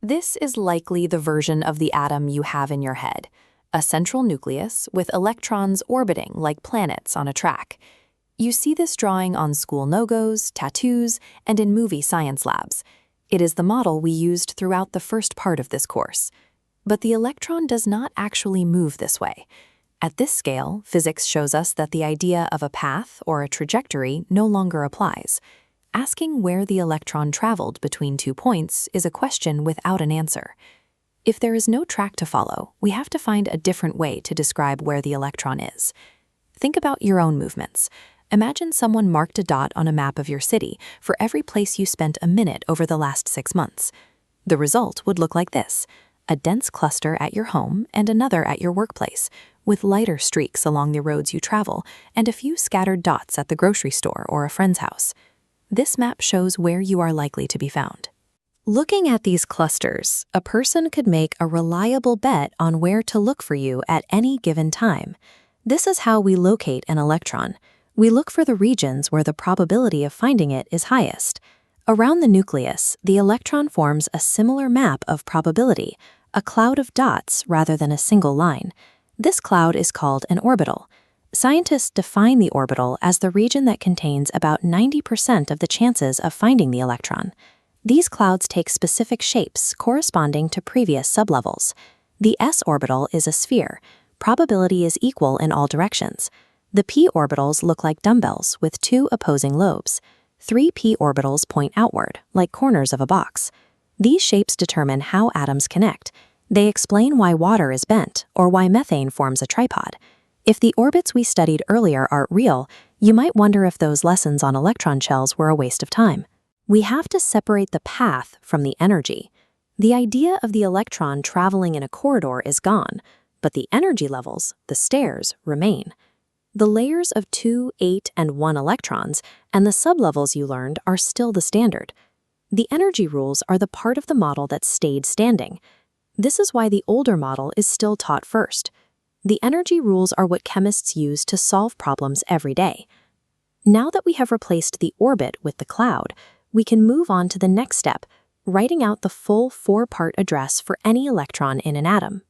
This is likely the version of the atom you have in your head, a central nucleus with electrons orbiting like planets on a track. You see this drawing on school logos, tattoos, and in movie science labs. It is the model we used throughout the first part of this course. But the electron does not actually move this way. At this scale, physics shows us that the idea of a path or a trajectory no longer applies. Asking where the electron traveled between 2 points is a question without an answer. If there is no track to follow, we have to find a different way to describe where the electron is. Think about your own movements. Imagine someone marked a dot on a map of your city for every place you spent a minute over the last 6 months. The result would look like this: a dense cluster at your home and another at your workplace, with lighter streaks along the roads you travel and a few scattered dots at the grocery store or a friend's house. This map shows where you are likely to be found. Looking at these clusters, a person could make a reliable bet on where to look for you at any given time. This is how we locate an electron. We look for the regions where the probability of finding it is highest. Around the nucleus, the electron forms a similar map of probability, a cloud of dots rather than a single line. This cloud is called an orbital. Scientists define the orbital as the region that contains about 90% of the chances of finding the electron. These clouds take specific shapes corresponding to previous sublevels. The s orbital is a sphere. Probability is equal in all directions. The p orbitals look like dumbbells with 2 opposing lobes. 3 p orbitals point outward, like corners of a box. These shapes determine how atoms connect. They explain why water is bent or why methane forms a tripod. If the orbits we studied earlier aren't real, you might wonder if those lessons on electron shells were a waste of time. We have to separate the path from the energy. The idea of the electron traveling in a corridor is gone, but the energy levels, the stairs, remain. The layers of 2, 8, and 1 electrons and the sublevels you learned are still the standard. The energy rules are the part of the model that stayed standing. This is why the older model is still taught first. The energy rules are what chemists use to solve problems every day. Now that we have replaced the orbit with the cloud, we can move on to the next step, writing out the full 4-part address for any electron in an atom.